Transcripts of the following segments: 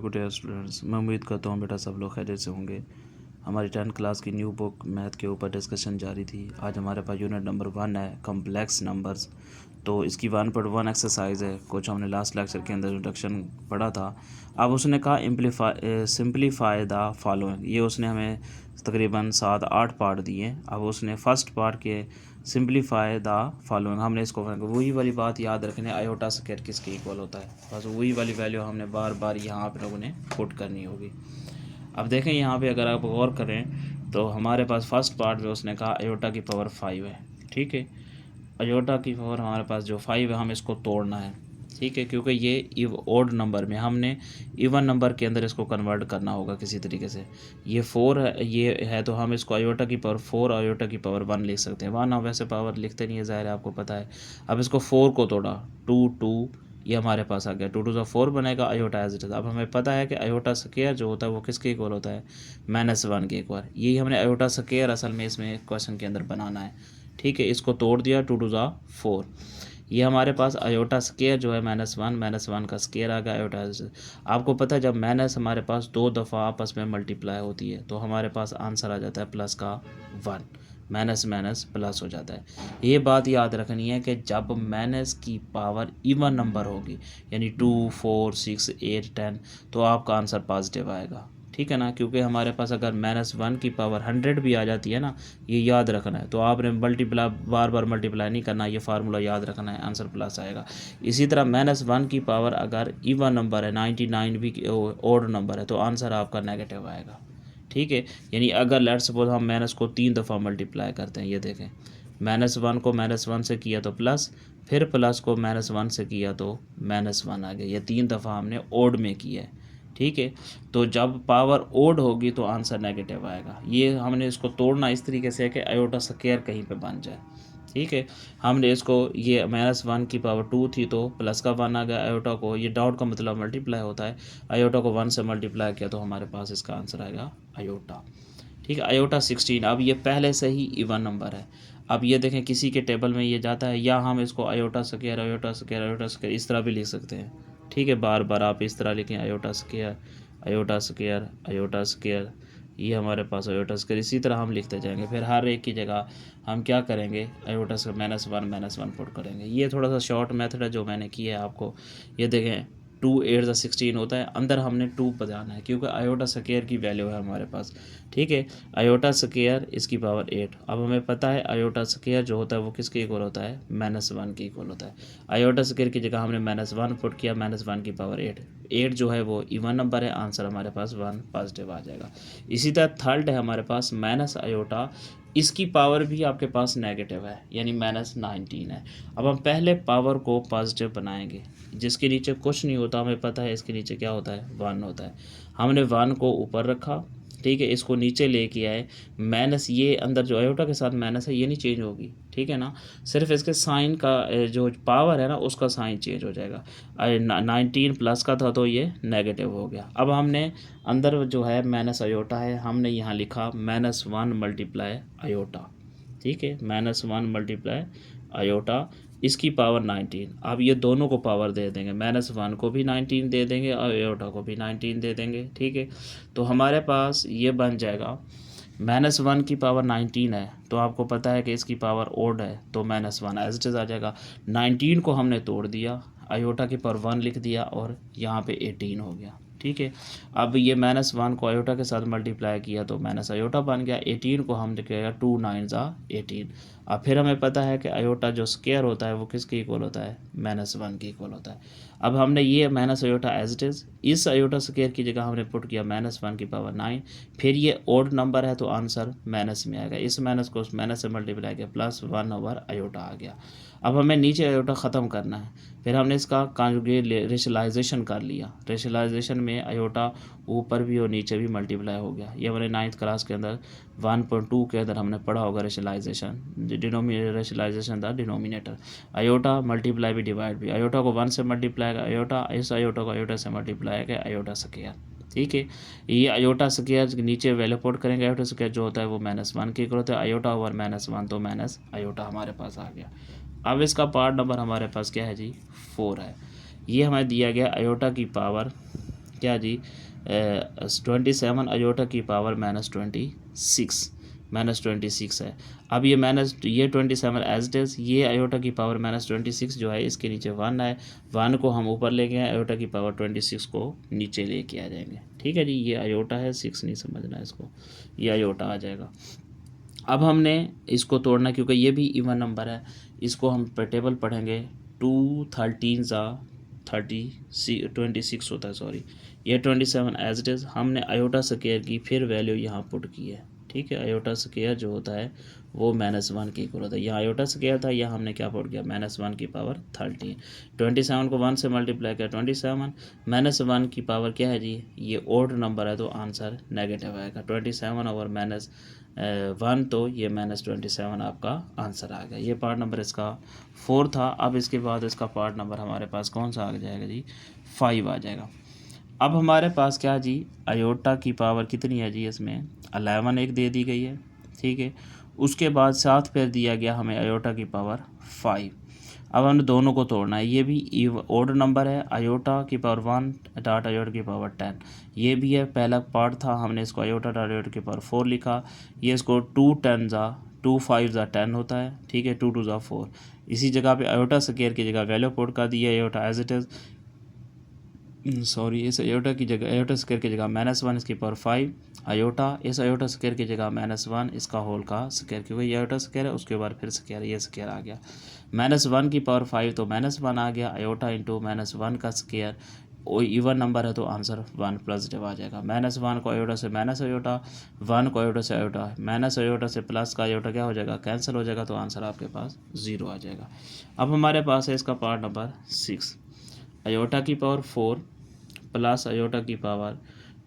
Good day students. मैं उम्मीद करता हूँ बेटा सब लोग खैरियत से होंगे। हमारी 10th क्लास की न्यू बुक मैथ के ऊपर डिस्कशन जारी थी। आज हमारे पास यूनिट नंबर 1 है, कॉम्प्लेक्स नंबर्स। तो इसकी 1.1 एक्सरसाइज है। कुछ हमने लास्ट लेक्चर के अंदर इंट्रोडक्शन पढ़ा था। अब उसने कहा सिंप्लीफाई द फॉलोइंग। ये उसने हमें तकरीबन 7-8 पार्ट दिए। अब उसने फर्स्ट पार्ट के सिंप्लीफाई द फॉलोइंग, हमने इसको वही वाली बात याद रखनी है, आयोटा स्क्वायर किसके इक्वल होता है। बस वही वाली वैल्यू हमने बार बार यहाँ आप लोगों ने पुट करनी होगी। अब देखें यहाँ पे अगर आप गौर करें तो हमारे पास फर्स्ट पार्ट में उसने कहा आयोटा की पावर 5 है। ठीक है, आयोटा की पावर हमारे पास जो 5 है हम इसको तोड़ना है। ठीक है, क्योंकि ये ओड नंबर में हमने इवन नंबर के अंदर इसको कन्वर्ट करना होगा किसी तरीके से। ये 4 है, ये है, तो हम इसको आयोटा की पावर 4 आयोटा की पावर 1 लिख सकते हैं। 1 हम वैसे पावर लिखते नहीं है, ज़ाहिर है आपको पता है। अब इसको 4 को तोड़ा, 2 ये हमारे पास आ गया, 2 × 4 बनेगा आयोटा एज इट इज। अब हमें पता है कि आयोटा स्क्वायर जो होता है वो किसके इक्वल होता है, -1 के इक्वल। यही हमने आयोटा स्क्वायर असल में इसमें क्वेश्चन के अंदर बनाना है। ठीक है, इसको तोड़ दिया, 2 × 4। ये हमारे पास आयोटा स्क्वायर जो है -1 का स्क्वायर आ गया आयोटा। आपको पता है जब माइनस हमारे पास 2 दफ़ा आपस में मल्टीप्लाई होती है तो हमारे पास आंसर आ जाता है प्लस का 1, माइनस माइनस प्लस हो जाता है। ये बात याद रखनी है कि जब माइनस की पावर इवन नंबर होगी, यानी 2, 4, 6, 8, 10, तो आपका आंसर पॉजिटिव आएगा। ठीक है ना, क्योंकि हमारे पास अगर -1 की पावर 100 भी आ जाती है ना, ये याद रखना है। तो आपने मल्टीप्लाई बार बार मल्टीप्लाई नहीं करना, ये फार्मूला याद रखना है, आंसर प्लस आएगा। इसी तरह -1 की पावर अगर इवन नंबर है, 99 भी ओड नंबर है, तो आंसर आपका नेगेटिव आएगा। ठीक है, यानी अगर लेट्स सपोज हम माइनस को 3 दफ़ा मल्टीप्लाई करते हैं, ये देखें, -1 को -1 से किया तो प्लस, फिर प्लस को -1 से किया तो -1 आ गया। ये 3 दफ़ा हमने ओड में किया है। ठीक है, तो जब पावर ओड होगी तो आंसर नेगेटिव आएगा। ये हमने इसको तोड़ना इस तरीके से है कि आयोटा स्क्वायर कहीं पे बन जाए। ठीक है, हमने इसको, ये -1 की पावर 2 थी तो प्लस का 1 आ गया आयोटा को, ये डॉट का मतलब मल्टीप्लाई होता है, आयोटा को 1 से मल्टीप्लाई किया तो हमारे पास इसका आंसर आएगा आयोटा। ठीक है, आयोटा 16। अब ये पहले से ही इवन नंबर है। अब ये देखें किसी के टेबल में ये जाता है, या हम इसको iota square iota square iota square इस तरह भी लिख सकते हैं। ठीक है, बार बार आप इस तरह लिखें, iota square iota square iota square, ये हमारे पास आयोटा स्क्वायर, इसी तरह हम लिखते जाएंगे। फिर हर एक की जगह हम क्या करेंगे, आयोटा से -1 पुट करेंगे। ये थोड़ा सा शॉर्ट मेथड है जो मैंने किया है आपको। ये देखें 2 8 16 होता है, अंदर हमने 2 बजाना है क्योंकि आयोटा स्क्वायर की वैल्यू है हमारे पास। ठीक है, आयोटा स्क्वायर इसकी पावर 8। अब हमें पता है आयोटा स्क्वायर जो होता है वो किसके इक्वल होता है, -1 के इक्वल होता है। आयोटा स्क्वायर की जगह हमने -1 पुट किया, -1 की पावर 8 जो है वो इवन नंबर है, आंसर हमारे पास 1 पॉजिटिव आ जाएगा। इसी तरह थर्ड है हमारे पास माइनस आयोटा, इसकी पावर भी आपके पास नेगेटिव है, यानी -19 है। अब हम पहले पावर को पॉजिटिव बनाएंगे, जिसके नीचे कुछ नहीं होता, हमें पता है इसके नीचे क्या होता है, 1 होता है। हमने 1 को ऊपर रखा, ठीक है, इसको नीचे लेके आए, माइनस ये अंदर जो आयोटा के साथ माइनस है ये नहीं चेंज होगी। ठीक है ना, सिर्फ इसके साइन का जो पावर है ना उसका साइन चेंज हो जाएगा। 19 प्लस का था तो ये नेगेटिव हो गया। अब हमने अंदर जो है माइनस आयोटा है, हमने यहाँ लिखा -1 मल्टीप्लाई आयोटा। ठीक है, -1 मल्टीप्लाई आयोटा, इसकी पावर 19। अब ये दोनों को पावर दे देंगे, -1 को भी 19 दे देंगे और आयोटा को भी 19 दे देंगे। ठीक है, तो हमारे पास ये बन जाएगा, -1 की पावर 19 है तो आपको पता है कि इसकी पावर ओड है, तो -1 एज इट इज़ आ जाएगा। 19 को हमने तोड़ दिया, आयोटा की पावर 1 लिख दिया और यहाँ पे 18 हो गया। ठीक है, अब ये -1 को आयोटा के साथ मल्टीप्लाई किया तो माइनस आयोटा बन गया। 18 को हम लिखेगा 2 9 18। अब फिर हमें पता है कि आयोटा जो स्क्वायर होता है वो किसके इक्वल होता है, -1 के इक्वल होता है। अब हमने ये minus iota as it is, इस आयोटा स्क्वायर की जगह हमने पुट किया -1 की पावर 9। फिर ये ओड नंबर है तो आंसर माइनस में आएगा, इस माइनस को उस माइनस से मल्टीप्लाई किया, +1 ओवर आयोटा आ गया। अब हमें नीचे आयोटा ख़त्म करना है, फिर हमने इसका कॉन्जुगेट रेशलाइजेशन कर लिया। रेशलाइजेशन में आयोटा ऊपर भी और नीचे भी मल्टीप्लाई हो गया। ये हमारे 9th क्लास के अंदर 1.2 के अंदर हमने पढ़ा होगा रेशलाइजेशन, रेशलाइजेशन था डिनोमिनेटर। आयोटा मल्टीप्लाई भी डिवाइड भी, आयोटा को 1 से मल्टीप्लाई आयोटा, इस आयोटा को आयोटा से मल्टीप्लाई है आयोटा स्क्वायर। ठीक है, ये आयोटा स्क्वायर नीचे वैल्यू पुट करेंगे, आयोटा स्क्वायर जो होता है वो -1 के इक्वल होता है, आयोटा ओवर -1 तो माइनस आयोटा हमारे पास आ गया। अब इसका पार्ट नंबर हमारे पास क्या है जी, 4 है। ये हमें दिया गया आयोटा की पावर क्या जी 27 अयोटा की पावर -26 है। अब ये 27 एज इट इज़, ये अयोटा की पावर -26 जो है इसके नीचे 1 है, 1 को हम ऊपर लेके आए, अयोटा की पावर 26 को नीचे लेके आ जाएंगे। ठीक है जी, ये अयोटा है, 6 नहीं समझना है इसको, ये अयोटा आ जाएगा। अब हमने इसको तोड़ना, क्योंकि ये भी इवन नंबर है, इसको हम टेबल पढ़ेंगे। 2 13 26 होता है, सॉरी, ये 27 एज इट इज़। हमने अयोटा स्क्वायर की फिर वैल्यू यहाँ पुट की है। ठीक है, अयोटा स्क्वायर जो होता है वो -1 के इक्वल होता है। यहाँ अयोटा स्क्वायर था, यहाँ हमने क्या पुट किया, -1 की पावर 13। 27 को 1 से मल्टीप्लाई किया, 27 -1 की पावर क्या है जी, ये ओड नंबर है तो आंसर नेगेटिव आएगा। 27 ओवर -1, तो ये -27 आपका आंसर आ गया। ये पार्ट नंबर इसका 4 था। अब इसके बाद इसका पार्ट नंबर हमारे पास कौन सा आ जाएगा जी, 5 आ जाएगा। अब हमारे पास क्या जी, अयोटा की पावर कितनी है जी, इसमें 11 एक दे दी गई है। ठीक है, उसके बाद साथ फिर दिया गया हमें अयोटा की पावर 5। अब हमने दोनों को तोड़ना है। ये भी ओड नंबर है, अयोटा की पावर 1 डॉट अयोटा की पावर 10, ये भी है। पहला पार्ट था, हमने इसको अयोटा डॉट अयोटा की पावर 4 लिखा। ये इसको 2 10 ज़ा 2 5 ज़ा 10 होता है। ठीक है, 2 2 ज़ा 4। इसी जगह पे अयोटा स्क्वायर की जगह वैल्यू पुट कर दी है, iota as it is, sorry, इस अयोटा की जगह, अयोटा स्क्वायर की जगह -1 इसकी पावर 5 अयोटा, इस अयोटा स्क्वायर की जगह -1 इसका होल का स्क्वायर, क्योंकि ये अयोटा स्क्वायर है, उसके बाद फिर स्क्वायर, ये स्क्वायर आ गया। -1 की पावर 5 तो -1 आ गया, अयोटा इंटू -1 का स्क्वायर, वो इवन नंबर है तो आंसर 1 पॉजिटिव आ जाएगा। -1 को अयोटा से माइनस अयोटा, 1 को अयोटा से अयोटा, माइनस अयोटा से प्लस का अयोटा क्या हो जाएगा, कैंसिल हो जाएगा, तो आंसर आपके पास 0 आ जाएगा। अब हमारे पास है इसका पार्ट नंबर 6, अयोटा की पावर 4 प्लस अयोटा की पावर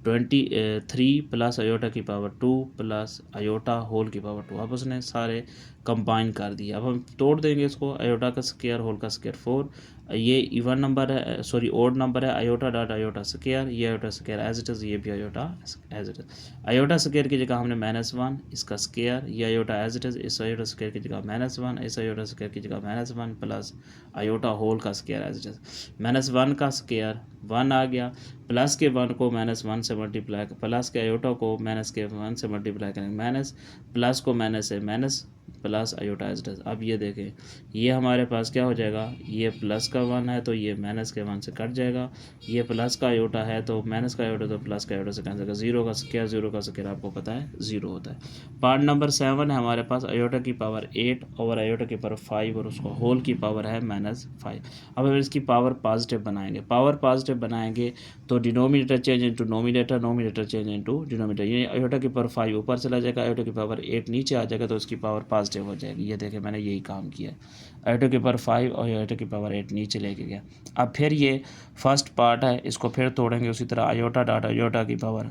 23 प्लस अयोटा की पावर 2 प्लस अयोटा होल की पावर 2। अब उसने सारे कंबाइन कर दिए। अब हम तोड़ देंगे इसको, अयोटा का स्क्वायर होल का स्क्वायर 4, ये इवन नंबर है, सॉरी ओड नंबर है, अयोटा डॉट अयोटा स्क्वायर, ये iota square as it is, ये भी iota as it is. Iota square की जगह हमने -1 इसका स्क्वायर, ये अयोटा एज इट इज़, इस अयोटा स्क्वायर की जगह -1, इस अयोटा स्क्वायर की जगह -1 प्लस अयोटा होल का स्क्वायर एज इट इज़। -1 का स्क्वायर 1 आ गया, प्लस के 1 को -1 से मल्टीप्लाई, प्लस के अयोटा को माइनस के 1 से मल्टीप्लाई करेंगे, माइनस प्लस को माइनस से minus plus iota as it is. अब ये देखें, ये हमारे पास क्या हो जाएगा, ये प्लस का 1 है तो ये माइनस के 1 से कट जाएगा, ये प्लस का अयोटा है तो माइनस का अयोटा तो प्लस का अयोटा से कैंसिल होगा। 0 का स्क्वायर आपको पता है 0 होता है। पार्ट नंबर 7 है हमारे पास, अयोटा की पावर 8 और अयोटा की पावर 5 और उसको होल की पावर है -5। अब हम इसकी पावर पॉजिटिव बनाएंगे, पावर पॉजिटिव बनाएंगे तो denominator change into nominator, nominator change into denominator, ये अयोटा की पावर 5 ऊपर चला जाएगा, अयोटा की पावर 8 नीचे आ जाएगा, तो इसकी पावर पॉजिटिव हो जाएगी। ये देखें, मैंने यही काम किया है, अयोटा की पावर 5 और अयोटा की पावर 8 नीचे लेके गया। अब फिर ये फर्स्ट पार्ट है, इसको फिर तोड़ेंगे उसी तरह, अयोटा डॉट अयोटा की पावर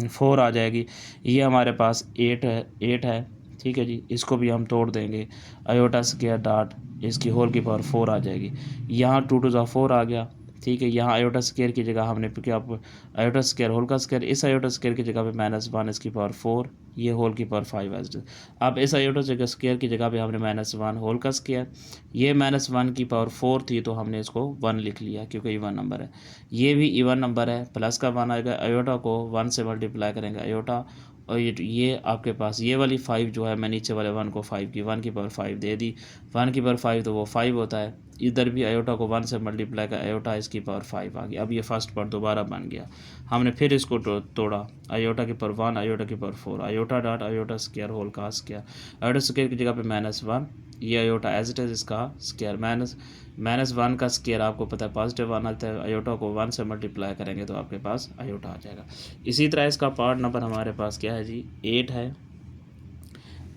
4 आ जाएगी, ये हमारे पास 8 है। ठीक है जी, इसको भी हम तोड़ देंगे, अयोटा स्क्वायर डॉट इसकी होल की पावर 4 आ जाएगी, यहाँ 2 2 4 आ गया। ठीक है, यहाँ अयोटा स्क्वायर की जगह हमने क्या, अयोटा स्क्वायर होल का स्क्वायर, इस अयोटा स्क्वायर की जगह पे -1 इसकी पावर 4, ये होल की पावर 5 एज इट इज़। अब इस अयोटा स्क्वायर की जगह पे हमने -1 होल का स्क्वायर, ये -1 की पावर 4 थी तो हमने इसको 1 लिख लिया क्योंकि इवन नंबर है, ये भी इवन नंबर है, प्लस का 1 आएगा, अयोटा को 1 से मल्टीप्लाई करेंगे अयोटा, और ये आपके पास ये वाली 5 जो है, मैं नीचे वाले 1 को 5 की 1 की पावर 5 दे दी, 1 की पावर 5 तो वो 5 होता है, इधर भी अयोटा को 1 से मल्टीप्लाई का अयोटा इसकी पावर 5 आ गई। अब ये फर्स्ट पार्ट दोबारा बन गया, हमने फिर इसको तोड़ा, अयोटा की पावर 1 अयोटा की power 4, iota dot iota square whole का स्क्वायर, अयोटा स्क्वायर की जगह पे -1, ये अयोटा एज इट इज़ इसका स्क्वायर, -1 का स्क्वायर आपको पता है पॉजिटिव आना था, अयोटा को 1 से मल्टीप्लाई करेंगे तो आपके पास अयोटा आ जाएगा। इसी तरह इसका पार्ट नंबर हमारे पास क्या है जी, 8 है,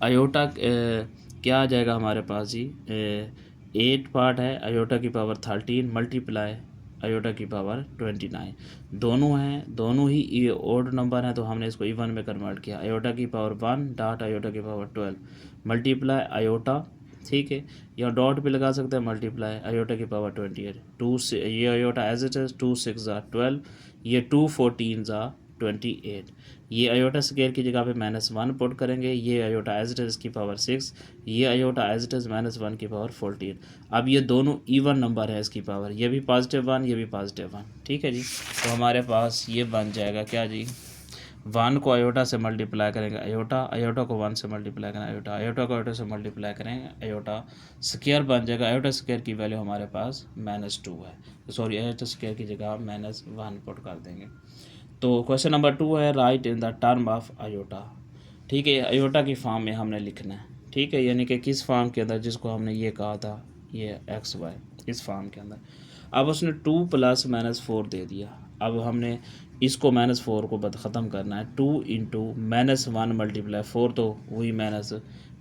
अयोटा क्या आ जाएगा हमारे पास जी, 8 पार्ट है, अयोटा की पावर 13 मल्टीप्लाई अयोटा की पावर 29, दोनों हैं, दोनों ही ये ओड नंबर हैं तो हमने इसको इवन में कन्वर्ट किया, अयोटा की पावर 1 डॉट अयोटा की पावर 12 मल्टीप्लाई अयोटा, ठीक है, या डॉट भी लगा सकते हैं, मल्टीप्लाई अयोटा की पावर 28, 2 से ये अयोटा एज इट इज़, 2 6 ज़ा 12, ये 2 14 ज़ा 28। ये आयोटा स्क्वायर की जगह पे -1 पुट करेंगे, ये आयोटा एज इट इज़ की पावर 6, ये आयोटा एज इट इज़ -1 की पावर 14। अब ये दोनों इवन नंबर है इसकी पावर, ये भी +1 ये भी +1, ठीक है जी। तो हमारे पास ये बन जाएगा क्या जी, 1 को आयोटा से मल्टीप्लाई करेंगे आयोटा, आयोटा को 1 से मल्टीप्लाई करेंगे आयोटा, आयोटा को आयोटा से मल्टीप्लाई करेंगे आयोटा स्क्वायर बन जाएगा। आयोटा स्क्वायर की वैल्यू हमारे पास -2 है, सॉरी आयोटा स्क्वायर की जगह -1 पुट कर देंगे। तो क्वेश्चन नंबर 2 है right in the term of iota, ठीक है। आयोटा की फॉर्म में हमने लिखना है, ठीक है, यानी कि किस फॉर्म के अंदर, जिसको हमने ये कहा था ये XY, इस फॉर्म के अंदर। अब उसने 2 + -4 दे दिया, अब हमने इसको -4 को ख़त्म करना है। 2 × -1 × 4 तो वही माइनस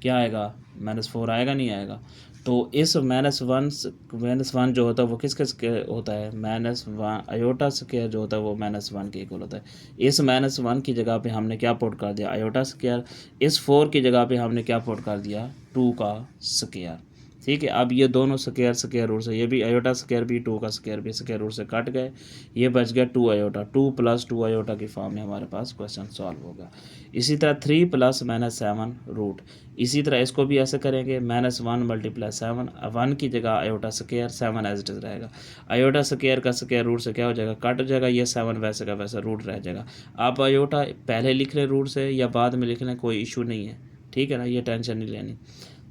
क्या आएगा, -4 आएगा नहीं आएगा। तो इस -1 जो होता है वो किसके होता है, -1 आयोटा स्क्वायर जो होता है वो -1 के इक्वल होता है। इस -1 की जगह पे हमने क्या पुट कर दिया, आयोटा स्क्वायर। इस 4 की जगह पे हमने क्या पुट कर दिया, 2 का स्क्वायर, ठीक है। अब ये दोनों स्क्वायर रूट से, ये भी आयोटा स्क्वायर भी 2 का स्क्वायर भी स्क्वायर रूट से कट गए, ये बच गया 2 आयोटा, 2 + 2 आयोटा की फॉर्म में हमारे पास क्वेश्चन सॉल्व होगा। इसी तरह 3 + -7 रूट, इसी तरह इसको भी ऐसे करेंगे, -1 × 7, 1 की जगह iota square, 7 as it is रहेगा। आयोटा स्क्वायर का स्क्वायर रूट से क्या हो जाएगा, कट जाएगा, ये 7 वैसे का वैसा रूट रह जाएगा। आप आयोटा पहले लिख लें रूट से या बाद में लिख लें, कोई इशू नहीं है, ठीक है ना, ये टेंशन नहीं लेनी।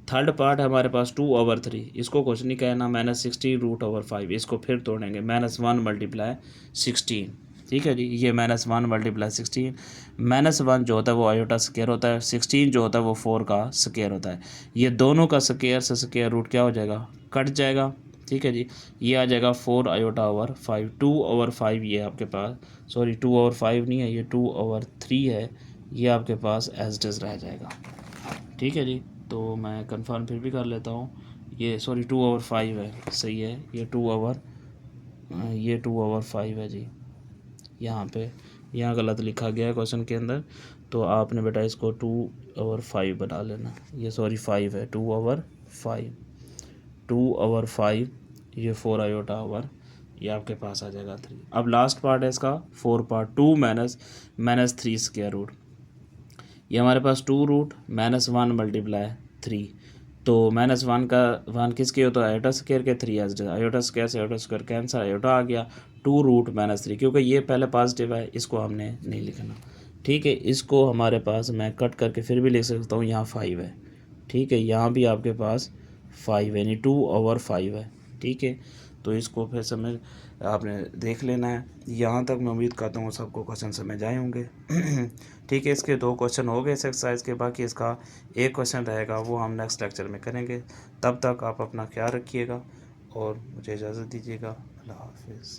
थर्ड पार्ट है हमारे पास 2/3, इसको कुछ नहीं कहना, -16 √5, इसको फिर तोड़ेंगे, -1 × 16, ठीक है जी। ये -1 × 16, -1 जो होता है वो आयोटा स्क्वायर होता है, 16 जो होता है वो 4 का स्क्वायर होता है। ये दोनों का स्क्वायर से स्क्वायर रूट क्या हो जाएगा, कट जाएगा, ठीक है जी। ये आ जाएगा 4 आयोटा/5, 2/5 ये आपके पास, सॉरी 2/5 नहीं है, ये 2/3 है, ये आपके पास एज इट इज़ रह जाएगा, ठीक है जी। तो मैं कंफर्म फिर भी कर लेता हूँ, ये सॉरी 2/5 है, सही है, ये 2/5 है जी। यहाँ गलत लिखा गया है क्वेश्चन के अंदर, तो आपने बेटा इसको 2/5 बना लेना, ये सॉरी 5 है, 2/5, ये 4 आयोटा/, ये आपके पास आ जाएगा 3। अब लास्ट पार्ट है इसका 4 पार्ट, 2 - -3 स्क्वायर रूट, ये हमारे पास 2 रूट -1 × 3, तो -1 का 1 किसके होता है, आयोटा स्क्वायर के, 3 एज आयोटा स्क्वायर से आयोटा स्क्वायर कैंसर, आयोटा आ गया, 2 रूट -3, क्योंकि ये पहले पॉजिटिव है, इसको हमने नहीं लिखना, ठीक है। इसको हमारे पास मैं कट करके फिर भी लिख सकता हूँ, यहाँ 5 है, ठीक है, यहाँ भी आपके पास 5 यानी 2/5 है, ठीक है। तो इसको फिर समझ आपने देख लेना है। यहाँ तक मैं उम्मीद करता हूँ सबको क्वेश्चन समझ आए होंगे। ठीक है, इसके 2 क्वेश्चन हो गए इस एक्सरसाइज के, बाकी इसका एक क्वेश्चन रहेगा, वो हम नेक्स्ट लेक्चर में करेंगे। तब तक आप अपना ख्याल रखिएगा और मुझे इजाज़त दीजिएगा। अल्लाह हाफिज़।